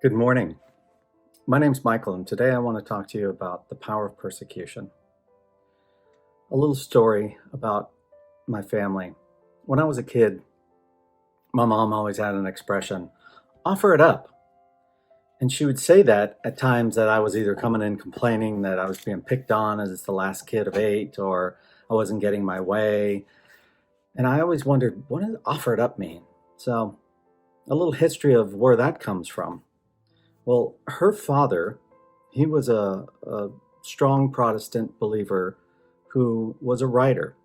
Good morning. My name's Michael, and today I want to talk to you about the power of persecution. A little story about my family. When I was a kid, my mom always had an expression, offer it up. And she would say that at times that I was either coming in complaining that I was being picked on as the last kid of eight, or I wasn't getting my way. And I always wondered, what does offer it up mean? So, a little history of where that comes from. Well, her father, he was a strong Protestant believer who was a writer.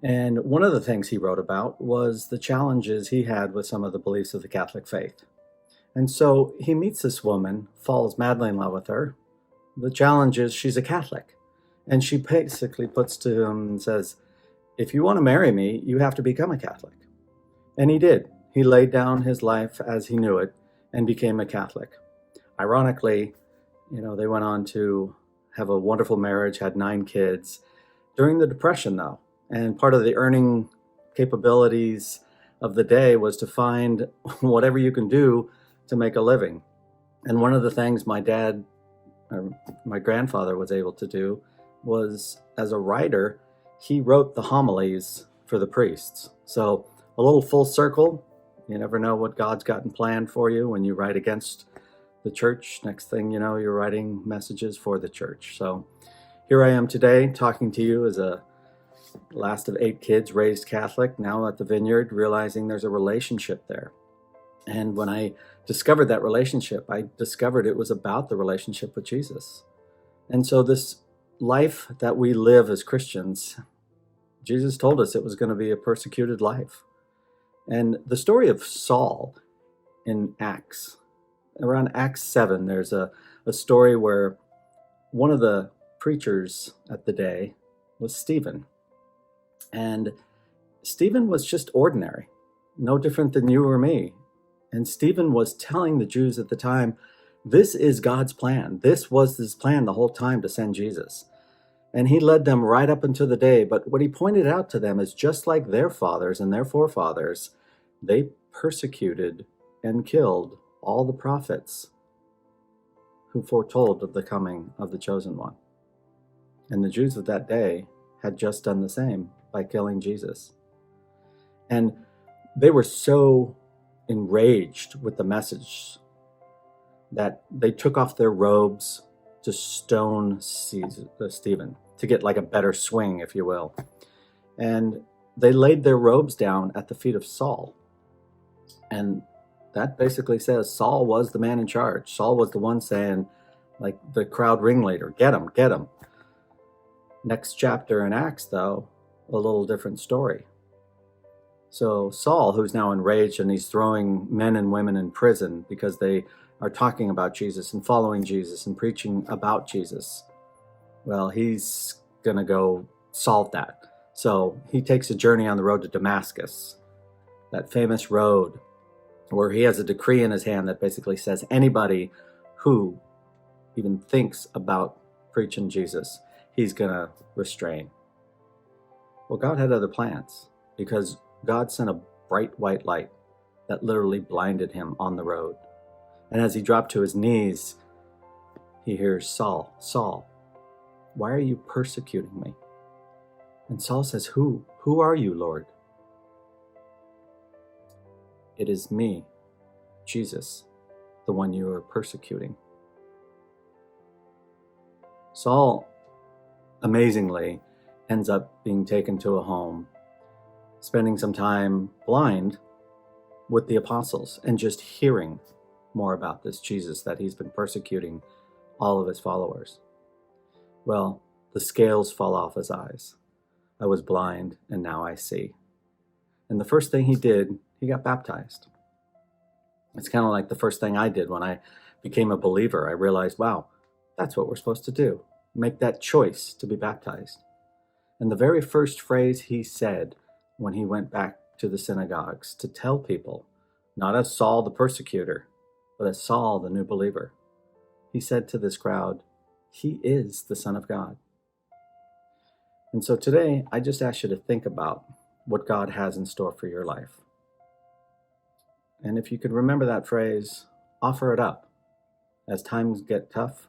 And one of the things he wrote about was the challenges he had with some of the beliefs of the Catholic faith. And so he meets this woman, falls madly in love with her. The challenge is she's a Catholic. And she basically puts to him and says, if you want to marry me, you have to become a Catholic. And he did. He laid down his life as he knew it and became a Catholic. Ironically, they went on to have a wonderful marriage, had 9 kids during the Depression, though. And part of the earning capabilities of the day was to find whatever you can do to make a living. And one of the things my grandfather was able to do was, as a writer, he wrote the homilies for the priests. So a little full circle. You never know what God's got in plan for you when you write against the church. Next thing you know, you're writing messages for the church. So here I am today talking to you as a last of 8 kids raised Catholic, now at the Vineyard, realizing there's a relationship there. And when I discovered that relationship, I discovered it was about the relationship with Jesus. And so this life that we live as Christians, Jesus told us it was going to be a persecuted life. And the story of Saul in Acts, around Acts 7, there's a story where one of the preachers at the day was Stephen. And Stephen was just ordinary, no different than you or me. And Stephen was telling the Jews at the time, this is God's plan. This was his plan the whole time to send Jesus. And he led them right up until the day. But what he pointed out to them is just like their fathers and their forefathers, they persecuted and killed all the prophets who foretold of the coming of the chosen one. And the Jews of that day had just done the same by killing Jesus. And they were so enraged with the message that they took off their robes to stone Stephen, to get like a better swing, if you will. And they laid their robes down at the feet of Saul. And that basically says Saul was the man in charge. Saul was the one saying, like the crowd ringleader, get him, get him. Next chapter in Acts, though, a little different story. So Saul, who's now enraged and he's throwing men and women in prison because they are talking about Jesus and following Jesus and preaching about Jesus. Well, he's going to go solve that. So he takes a journey on the road to Damascus, that famous road where he has a decree in his hand that basically says anybody who even thinks about preaching Jesus, he's going to restrain. Well, God had other plans because God sent a bright white light that literally blinded him on the road. And as he dropped to his knees, he hears, Saul, Saul, why are you persecuting me? And Saul says, Who are you, Lord? It is me, Jesus, the one you are persecuting. Saul, amazingly, ends up being taken to a home, spending some time blind with the apostles and just hearing more about this Jesus that he's been persecuting all of his followers. Well, the scales fall off his eyes. I was blind and now I see. And the first thing he did, he got baptized. It's kind of like the first thing I did when I became a believer. I realized, wow, that's what we're supposed to do. Make that choice to be baptized. And the very first phrase he said when he went back to the synagogues to tell people, not as Saul the persecutor, but as Saul the new believer, he said to this crowd, he is the Son of God. And so today, I just ask you to think about what God has in store for your life. And if you could remember that phrase, offer it up. As times get tough,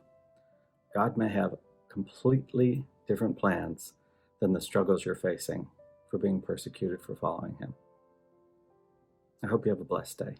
God may have completely different plans than the struggles you're facing for being persecuted for following him. I hope you have a blessed day.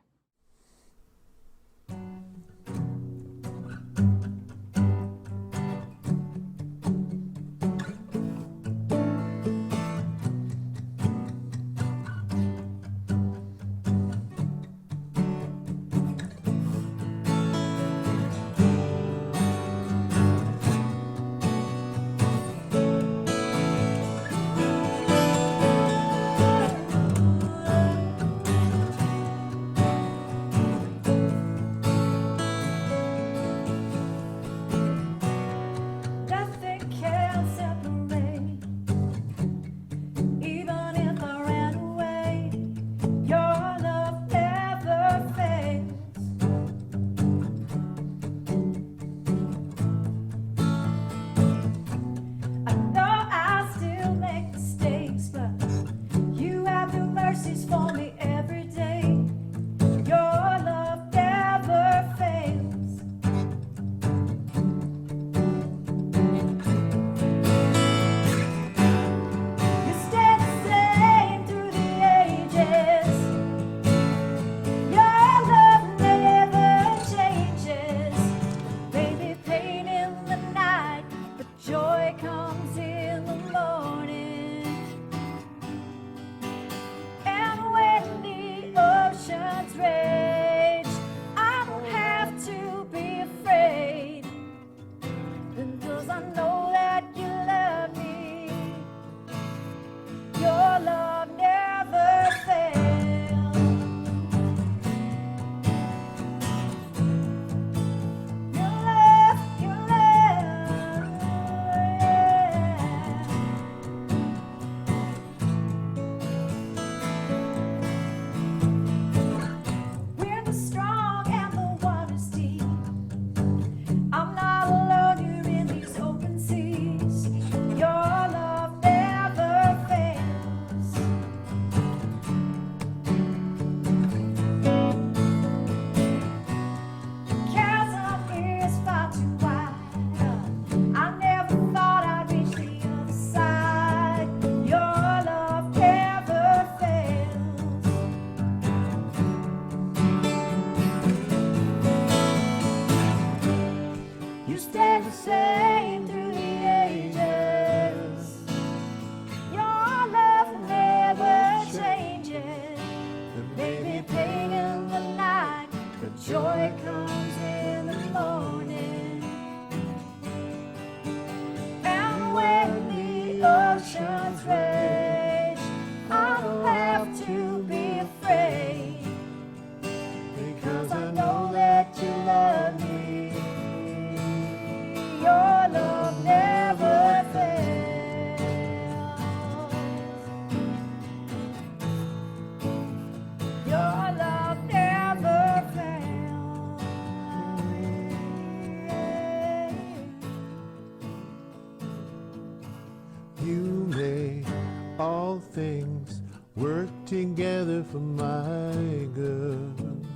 All things work together for my good.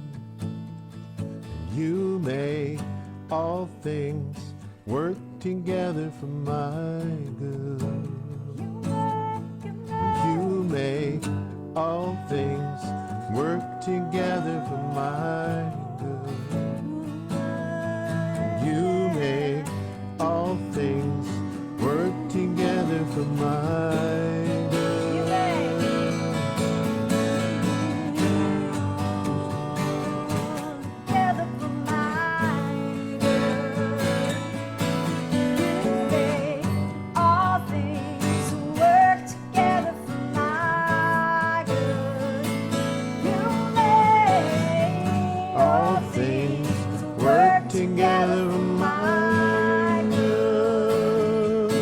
You make all things work together for my good. You make all things work together for my good. You make all things work together for my good. Together for my good.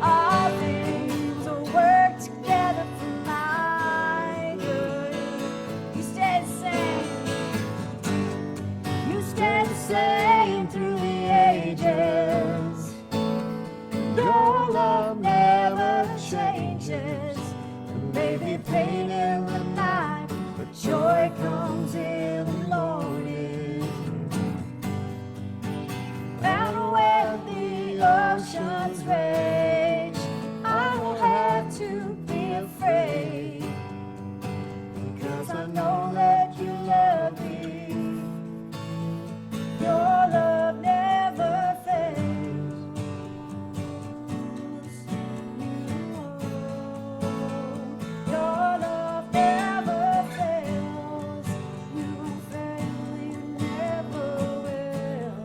All things work together for my good. You stay the same. You stay the same through the ages. Your love never changes. There may be pain in the night, but joy comes in the morning. afraid, because I know that you love me. Your love never fails. Your love never fails. You won't fail, you never will.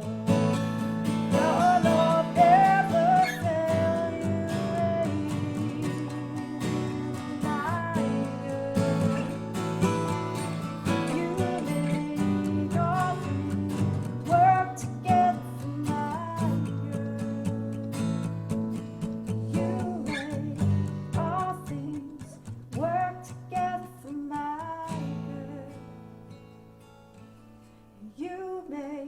Your love never fails. You make all things work together for my good. You make all things work together for my good. You make